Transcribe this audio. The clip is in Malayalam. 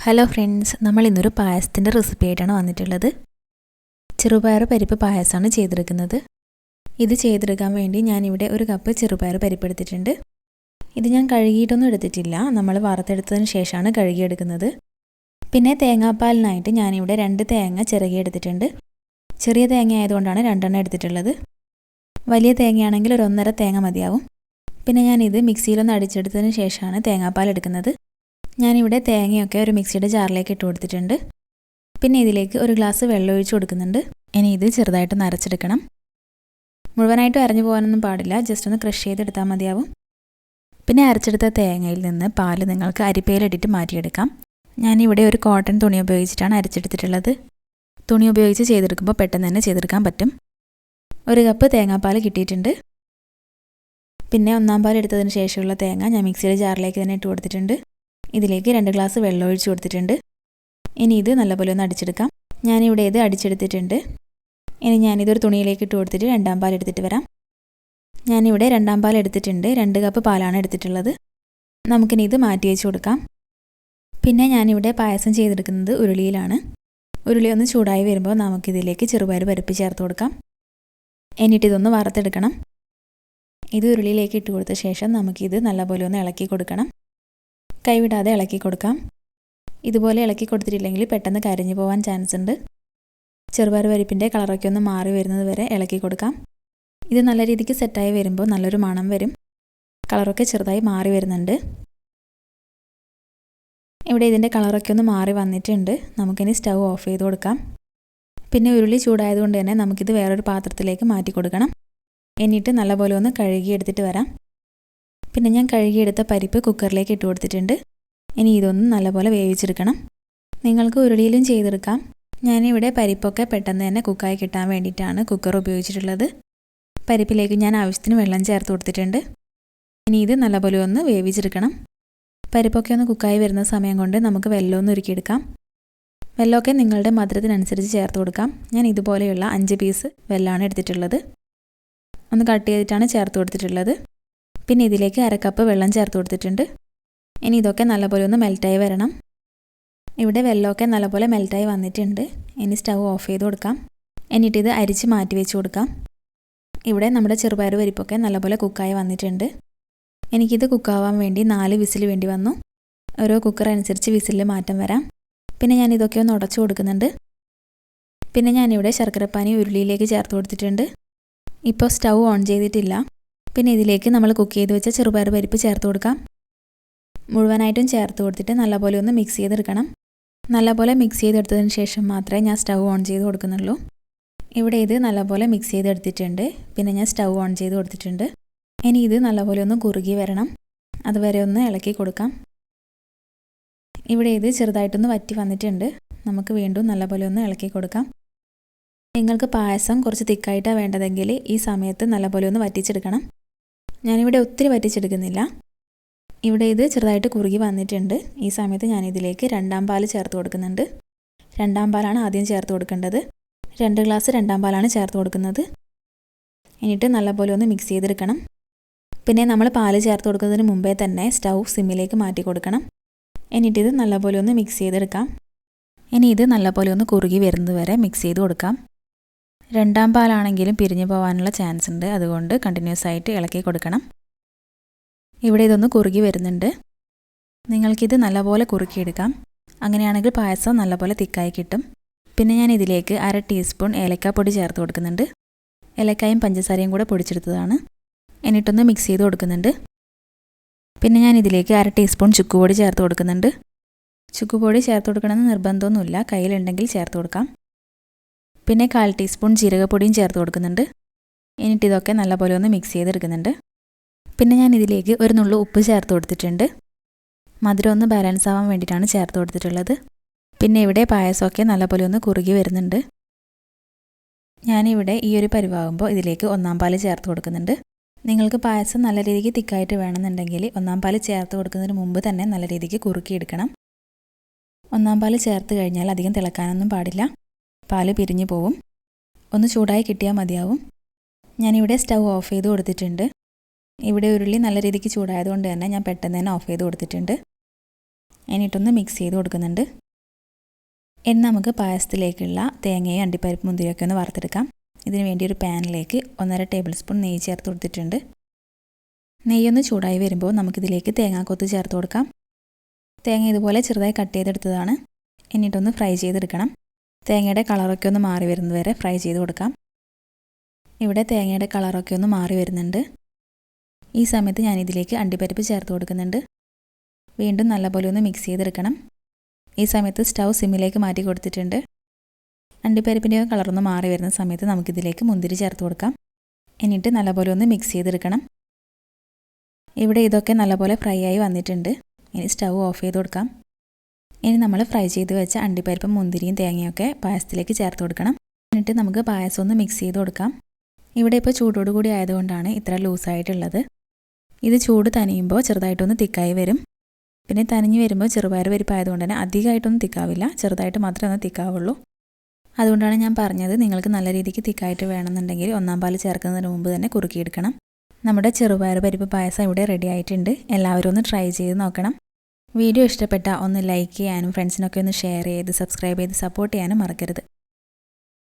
ഹലോ ഫ്രണ്ട്സ്, നമ്മൾ ഇന്നൊരു പായസത്തിൻ്റെ റെസിപ്പി ആയിട്ടാണ് വന്നിട്ടുള്ളത്. ചെറുപയർ പരിപ്പ് പായസമാണ് ചെയ്തെടുക്കുന്നത്. ഇത് ചെയ്തെടുക്കാൻ വേണ്ടി ഞാനിവിടെ ഒരു കപ്പ് ചെറുപയർ പരിപ്പ് എടുത്തിട്ടുണ്ട്. ഇത് ഞാൻ കഴുകിയിട്ടൊന്നും എടുത്തിട്ടില്ല, നമ്മൾ വറുത്തെടുത്തതിന് ശേഷമാണ് കഴുകിയെടുക്കുന്നത്. പിന്നെ തേങ്ങാപ്പാലിനായിട്ട് ഞാനിവിടെ 2 തേങ്ങ ചിരകിയെടുത്തിട്ടുണ്ട്. ചെറിയ തേങ്ങ ആയതുകൊണ്ടാണ് 2 എടുത്തിട്ടുള്ളത്. വലിയ തേങ്ങയാണെങ്കിൽ ഒരു 1.5 തേങ്ങ മതിയാവും. പിന്നെ ഞാനിത് മിക്സിയിലൊന്ന് അടിച്ചെടുത്തതിന് ശേഷമാണ് തേങ്ങാപ്പാൽ എടുക്കുന്നത്. ഞാനിവിടെ തേങ്ങയൊക്കെ ഒരു മിക്സിയുടെ ജാറിലേക്ക് ഇട്ട് കൊടുത്തിട്ടുണ്ട്. പിന്നെ ഇതിലേക്ക് ഒരു ഗ്ലാസ് വെള്ളം ഒഴിച്ച് കൊടുക്കുന്നുണ്ട്. ഇനി ഇത് ചെറുതായിട്ട് അരച്ചെടുക്കണം. മുഴുവനായിട്ടും അരഞ്ഞു പോകാനൊന്നും പാടില്ല, ജസ്റ്റ് ഒന്ന് ക്രഷ് ചെയ്തെടുത്താൽ മതിയാവും. പിന്നെ അരച്ചെടുത്ത തേങ്ങയിൽ നിന്ന് പാല് നിങ്ങൾക്ക് അരിപ്പയിലിട്ടിട്ട് മാറ്റിയെടുക്കാം. ഞാനിവിടെ ഒരു കോട്ടൺ തുണി ഉപയോഗിച്ചിട്ടാണ് അരച്ചെടുത്തിട്ടുള്ളത്. തുണി ഉപയോഗിച്ച് ചെയ്തെടുക്കുമ്പോൾ പെട്ടെന്ന് തന്നെ ചെയ്തെടുക്കാൻ പറ്റും. 1 കപ്പ് തേങ്ങാപ്പാൽ കിട്ടിയിട്ടുണ്ട്. പിന്നെ 1-ാം പാൽ എടുത്തതിന് ശേഷമുള്ള തേങ്ങ ഞാൻ മിക്സിയുടെ ജാറിലേക്ക് തന്നെ ഇട്ട് കൊടുത്തിട്ടുണ്ട്. ഇതിലേക്ക് 2 ഗ്ലാസ് വെള്ളം ഒഴിച്ച് കൊടുത്തിട്ടുണ്ട്. ഇനി ഇത് നല്ലപോലെ ഒന്ന് അടിച്ചെടുക്കാം. ഞാനിവിടെ ഇത് അടിച്ചെടുത്തിട്ടുണ്ട്. ഇനി ഞാനിതൊരു തുണിയിലേക്ക് ഇട്ട് കൊടുത്തിട്ട് 2-ാം പാൽ എടുത്തിട്ട് വരാം. ഞാനിവിടെ 2-ാം പാൽ എടുത്തിട്ടുണ്ട്. 2 കപ്പ് പാലാണ് എടുത്തിട്ടുള്ളത്. നമുക്കിനി ഇത് മാറ്റി വെച്ച് കൊടുക്കാം. പിന്നെ ഞാനിവിടെ പായസം ചെയ്തെടുക്കുന്നത് ഉരുളിയിലാണ്. ഉരുളി ഒന്ന് ചൂടായി വരുമ്പോൾ നമുക്കിതിലേക്ക് ചെറുപയർ പരിപ്പ് ചേർത്ത് കൊടുക്കാം. എന്നിട്ട് ഇതൊന്ന് വറുത്തെടുക്കണം. ഇത് ഉരുളിയിലേക്ക് ഇട്ട് കൊടുത്ത ശേഷം നമുക്കിത് നല്ലപോലെ ഒന്ന് ഇളക്കി കൊടുക്കണം. കൈവിടാതെ ഇളക്കി കൊടുക്കാം. ഇതുപോലെ ഇളക്കി കൊടുത്തിട്ടില്ലെങ്കിൽ പെട്ടെന്ന് കരിഞ്ഞു പോകാൻ ചാൻസ് ഉണ്ട്. ചെറുപയർ പരിപ്പിൻ്റെ കളറൊക്കെ ഒന്ന് മാറി വരുന്നത് വരെ ഇളക്കി കൊടുക്കാം. ഇത് നല്ല രീതിക്ക് സെറ്റായി വരുമ്പോൾ നല്ലൊരു മണം വരും. കളറൊക്കെ ചെറുതായി മാറി വരുന്നുണ്ട്. ഇവിടെ ഇതിൻ്റെ കളറൊക്കെ ഒന്ന് മാറി വന്നിട്ടുണ്ട്. നമുക്കിനി സ്റ്റൗ ഓഫ് ചെയ്ത് കൊടുക്കാം. പിന്നെ ഉരുളി ചൂടായതുകൊണ്ട് തന്നെ നമുക്കിത് വേറൊരു പാത്രത്തിലേക്ക് മാറ്റി കൊടുക്കണം. എന്നിട്ട് നല്ലപോലെ ഒന്ന് കഴുകിയെടുത്തിട്ട് വരാം. പിന്നെ ഞാൻ കഴുകിയെടുത്ത പരിപ്പ് കുക്കറിലേക്ക് ഇട്ട് കൊടുത്തിട്ടുണ്ട്. ഇനി ഇതൊന്ന് നല്ലപോലെ വേവിച്ചെടുക്കണം. നിങ്ങൾക്ക് ഉരുളിയിലും ചെയ്തെടുക്കാം. ഞാനിവിടെ പരിപ്പൊക്കെ പെട്ടെന്ന് തന്നെ കുക്കായി കിട്ടാൻ വേണ്ടിയിട്ടാണ് കുക്കർ ഉപയോഗിച്ചിട്ടുള്ളത്. പരിപ്പിലേക്ക് ഞാൻ ആവശ്യത്തിന് വെള്ളം ചേർത്ത് കൊടുത്തിട്ടുണ്ട്. ഇനി ഇത് നല്ലപോലെ ഒന്ന് വേവിച്ചെടുക്കണം. പരിപ്പൊക്കെ ഒന്ന് കുക്കായി വരുന്ന സമയം കൊണ്ട് നമുക്ക് വെള്ളം ഒന്ന് ഉരുക്കിയെടുക്കാം. വെള്ളമൊക്കെ നിങ്ങളുടെ മധുരത്തിനനുസരിച്ച് ചേർത്ത് കൊടുക്കാം. ഞാൻ ഇതുപോലെയുള്ള 5 പീസ് വെള്ളമാണ് എടുത്തിട്ടുള്ളത്. ഒന്ന് കട്ട് ചെയ്തിട്ടാണ് ചേർത്ത് കൊടുത്തിട്ടുള്ളത്. പിന്നെ ഇതിലേക്ക് 1/2 കപ്പ് വെള്ളം ചേർത്ത് കൊടുത്തിട്ടുണ്ട്. ഇനി ഇതൊക്കെ നല്ലപോലെ ഒന്ന് മെൽറ്റായി വരണം. ഇവിടെ വെള്ളമൊക്കെ നല്ലപോലെ മെൽറ്റായി വന്നിട്ടുണ്ട്. ഇനി സ്റ്റൗ ഓഫ് ചെയ്ത് കൊടുക്കാം. എന്നിട്ടിത് അരിച്ച് മാറ്റി വെച്ച് കൊടുക്കാം. ഇവിടെ നമ്മുടെ ചെറുപയർ പരിപ്പൊക്കെ നല്ലപോലെ കുക്കായി വന്നിട്ടുണ്ട്. എനിക്കിത് കുക്കാവാൻ വേണ്ടി 4 വിസിൽ വേണ്ടി വന്നു. ഓരോ കുക്കർ അനുസരിച്ച് വിസിലിൽ മാറ്റം വരാം. പിന്നെ ഞാനിതൊക്കെ ഒന്ന് ഉടച്ചു കൊടുക്കുന്നുണ്ട്. പിന്നെ ഞാനിവിടെ ശർക്കരപ്പാനി ഉരുളിയിലേക്ക് ചേർത്ത് കൊടുത്തിട്ടുണ്ട്. ഇപ്പോൾ സ്റ്റൗ ഓൺ ചെയ്തിട്ടില്ല. പിന്നെ ഇതിലേക്ക് നമ്മൾ കുക്ക് ചെയ്ത് വെച്ച ചെറുപയർ പരിപ്പ് ചേർത്ത് കൊടുക്കാം. മുഴുവനായിട്ടും ചേർത്ത് കൊടുത്തിട്ട് നല്ലപോലെ ഒന്ന് മിക്സ് ചെയ്തെടുക്കണം. നല്ലപോലെ മിക്സ് ചെയ്തെടുത്തതിന് ശേഷം മാത്രമേ ഞാൻ സ്റ്റൗ ഓൺ ചെയ്ത് കൊടുക്കുന്നുള്ളൂ. ഇവിടെ ഇത് നല്ലപോലെ മിക്സ് ചെയ്തെടുത്തിട്ടുണ്ട്. പിന്നെ ഞാൻ സ്റ്റൗ ഓൺ ചെയ്ത് കൊടുത്തിട്ടുണ്ട്. ഇനി ഇത് നല്ലപോലെ ഒന്ന് കുറുകി വരണം. അതുവരെ ഒന്ന് ഇളക്കി കൊടുക്കാം. ഇവിടെ ഇത് ചെറുതായിട്ടൊന്ന് വറ്റി വന്നിട്ടുണ്ട്. നമുക്ക് വീണ്ടും നല്ലപോലെ ഒന്ന് ഇളക്കി കൊടുക്കാം. നിങ്ങൾക്ക് പായസം കുറച്ച് തിക്കായിട്ടാണ് വേണ്ടതെങ്കിൽ ഈ സമയത്ത് നല്ലപോലെ ഒന്ന് വറ്റിച്ചെടുക്കണം. ഞാനിവിടെ ഒത്തിരി വറ്റിച്ചെടുക്കുന്നില്ല. ഇവിടെ ഇത് ചെറുതായിട്ട് കുറുകി വന്നിട്ടുണ്ട്. ഈ സമയത്ത് ഞാനിതിലേക്ക് 2-ാം പാൽ ചേർത്ത് കൊടുക്കുന്നുണ്ട്. 2-ാം പാലാണ് ആദ്യം ചേർത്ത് കൊടുക്കേണ്ടത്. 2 ഗ്ലാസ് 2-ാം പാലാണ് ചേർത്ത് കൊടുക്കുന്നത്. എന്നിട്ട് നല്ലപോലെ ഒന്ന് മിക്സ് ചെയ്തെടുക്കണം. പിന്നെ നമ്മൾ പാൽ ചേർത്ത് കൊടുക്കുന്നതിന് മുമ്പേ തന്നെ സ്റ്റൗ സിമ്മിലേക്ക് മാറ്റി കൊടുക്കണം. എന്നിട്ടിത് നല്ലപോലെ ഒന്ന് മിക്സ് ചെയ്തെടുക്കാം. ഇനി ഇത് നല്ലപോലെ ഒന്ന് കുറുകി വരുന്നത് വരെ മിക്സ് ചെയ്ത് കൊടുക്കാം. 2-ാം പാലാണെങ്കിലും പിരിഞ്ഞു പോകാനുള്ള ചാൻസ് ഉണ്ട്. അതുകൊണ്ട് കണ്ടിന്യൂസ് ആയിട്ട് ഇളക്കി കൊടുക്കണം. ഇവിടെ ഇതൊന്ന് കുറുകി വരുന്നുണ്ട്. നിങ്ങൾക്കിത് നല്ലപോലെ കുറുക്കിയെടുക്കാം. അങ്ങനെയാണെങ്കിൽ പായസം നല്ലപോലെ തിക്കായി കിട്ടും. പിന്നെ ഞാൻ ഇതിലേക്ക് 1/2 ടീസ്പൂൺ ഏലക്കാപ്പൊടി ചേർത്ത് കൊടുക്കുന്നുണ്ട്. ഏലക്കായും പഞ്ചസാരയും കൂടെ പൊടിച്ചെടുത്തതാണ്. എന്നിട്ടൊന്ന് മിക്സ് ചെയ്ത് കൊടുക്കുന്നുണ്ട്. പിന്നെ ഞാൻ ഇതിലേക്ക് 1/2 ടീസ്പൂൺ ചുക്കുപൊടി ചേർത്ത് കൊടുക്കുന്നുണ്ട്. ചുക്കുപൊടി ചേർത്ത് കൊടുക്കണമെന്ന് നിർബന്ധമൊന്നുമില്ല, കയ്യിലുണ്ടെങ്കിൽ ചേർത്ത് കൊടുക്കാം. പിന്നെ 1/4 ടീസ്പൂൺ ജീരകപ്പൊടിയും ചേർത്ത് കൊടുക്കുന്നുണ്ട്. എന്നിട്ട് ഇതൊക്കെ നല്ലപോലെ ഒന്ന് മിക്സ് ചെയ്തെടുക്കുന്നുണ്ട്. പിന്നെ ഞാൻ ഇതിലേക്ക് ഒരു നുള്ളു ഉപ്പ് ചേർത്ത് കൊടുത്തിട്ടുണ്ട്. മധുരം ഒന്ന് ബാലൻസ് ആവാൻ വേണ്ടിയിട്ടാണ് ചേർത്ത് കൊടുത്തിട്ടുള്ളത്. പിന്നെ ഇവിടെ പായസമൊക്കെ നല്ലപോലെ ഒന്ന് കുറുകി വരുന്നുണ്ട്. ഞാനിവിടെ ഈ ഒരു പരിവാകുമ്പോൾ ഇതിലേക്ക് 1-ാം പാൽ ചേർത്ത് കൊടുക്കുന്നുണ്ട്. നിങ്ങൾക്ക് പായസം നല്ല രീതിക്ക് തിക്കായിട്ട് വേണമെന്നുണ്ടെങ്കിൽ 1-ാം പാൽ ചേർത്ത് കൊടുക്കുന്നതിന് മുമ്പ് തന്നെ നല്ല രീതിക്ക് കുറുക്കിയെടുക്കണം. 1-ാം പാൽ ചേർത്ത് കഴിഞ്ഞാൽ അധികം തിളക്കാനൊന്നും പാടില്ല. പാല് പിരിഞ്ഞു പോവും. ഒന്ന് ചൂടായി കിട്ടിയാൽ മതിയാവും. ഞാനിവിടെ സ്റ്റൗ ഓഫ് ചെയ്ത് കൊടുത്തിട്ടുണ്ട്. ഇവിടെ ഉരുളി നല്ല രീതിക്ക് ചൂടായതുകൊണ്ട് തന്നെ ഞാൻ പെട്ടെന്ന് തന്നെ ഓഫ് ചെയ്ത് കൊടുത്തിട്ടുണ്ട്. എന്നിട്ടൊന്ന് മിക്സ് ചെയ്ത് കൊടുക്കുന്നുണ്ട്. ഇനി നമുക്ക് പായസത്തിലേക്കുള്ള തേങ്ങയും അണ്ടിപ്പരിപ്പ് മുന്തിരിയൊക്കെ ഒന്ന് വറുത്തെടുക്കാം. ഇതിന് വേണ്ടി ഒരു പാനിലേക്ക് 1.5 ടേബിൾ സ്പൂൺ നെയ്യ് ചേർത്ത് കൊടുത്തിട്ടുണ്ട്. നെയ്യൊന്ന് ചൂടായി വരുമ്പോൾ നമുക്കിതിലേക്ക് തേങ്ങാക്കൊത്ത് ചേർത്ത് കൊടുക്കാം. തേങ്ങ ഇതുപോലെ ചെറുതായി കട്ട് ചെയ്തെടുത്തതാണ്. എന്നിട്ടൊന്ന് ഫ്രൈ ചെയ്തെടുക്കണം. തേങ്ങയുടെ കളറൊക്കെ ഒന്ന് മാറി വരുന്നത് വരെ ഫ്രൈ ചെയ്ത് കൊടുക്കാം. ഇവിടെ തേങ്ങയുടെ കളറൊക്കെ ഒന്ന് മാറി വരുന്നുണ്ട്. ഈ സമയത്ത് ഞാനിതിലേക്ക് അണ്ടിപ്പരിപ്പ് ചേർത്ത് കൊടുക്കുന്നുണ്ട്. വീണ്ടും നല്ലപോലെ ഒന്ന് മിക്സ് ചെയ്തെടുക്കണം. ഈ സമയത്ത് സ്റ്റൗ സിമ്മിലേക്ക് മാറ്റി കൊടുത്തിട്ടുണ്ട്. അണ്ടിപ്പരിപ്പിൻ്റെ കളറൊന്ന് മാറി വരുന്ന സമയത്ത് നമുക്കിതിലേക്ക് മുന്തിരി ചേർത്ത് കൊടുക്കാം. എന്നിട്ട് നല്ലപോലെ ഒന്ന് മിക്സ് ചെയ്തെടുക്കണം. ഇവിടെ ഇതൊക്കെ നല്ലപോലെ ഫ്രൈ ആയി വന്നിട്ടുണ്ട്. ഇനി സ്റ്റൗ ഓഫ് ചെയ്ത് കൊടുക്കാം. ഇനി നമ്മൾ ഫ്രൈ ചെയ്ത് വെച്ച അണ്ടിപ്പരിപ്പും മുന്തിരിയും തേങ്ങയൊക്കെ പായസത്തിലേക്ക് ചേർത്ത് കൊടുക്കണം. എന്നിട്ട് നമുക്ക് പായസം ഒന്ന് മിക്സ് ചെയ്ത് കൊടുക്കാം. ഇവിടെ ഇപ്പോൾ ചൂടോടുകൂടി ആയതുകൊണ്ടാണ് ഇത്ര ലൂസായിട്ടുള്ളത്. ഇത് ചൂട് തനിയുമ്പോൾ ചെറുതായിട്ടൊന്ന് തിക്കായി വരും. പിന്നെ തനിഞ്ഞ് വരുമ്പോൾ ചെറുപയർ പരിപ്പായതുകൊണ്ട് തന്നെ അധികമായിട്ടൊന്നും തിക്കാവില്ല, ചെറുതായിട്ട് മാത്രമേ ഒന്ന് തിക്കാവുള്ളൂ. അതുകൊണ്ടാണ് ഞാൻ പറഞ്ഞത് നിങ്ങൾക്ക് നല്ല രീതിക്ക് തിക്കായിട്ട് വേണമെന്നുണ്ടെങ്കിൽ 1-ാം പാൽ ചേർക്കുന്നതിന് മുമ്പ് തന്നെ കുറുക്കിയെടുക്കണം. നമ്മുടെ ചെറുപയർ പരിപ്പ് പായസം ഇവിടെ റെഡി ആയിട്ടുണ്ട്. എല്ലാവരും ഒന്ന് ട്രൈ ചെയ്ത് നോക്കണം. വീഡിയോ ഇഷ്ടപ്പെട്ടാൽ ഒന്ന് ലൈക്ക് ചെയ്യാനും ഫ്രണ്ട്സിനൊക്കെ ഒന്ന് ഷെയർ ചെയ്ത് സബ്സ്ക്രൈബ് ചെയ്ത് സപ്പോർട്ട് ചെയ്യാനും മറക്കരുത്.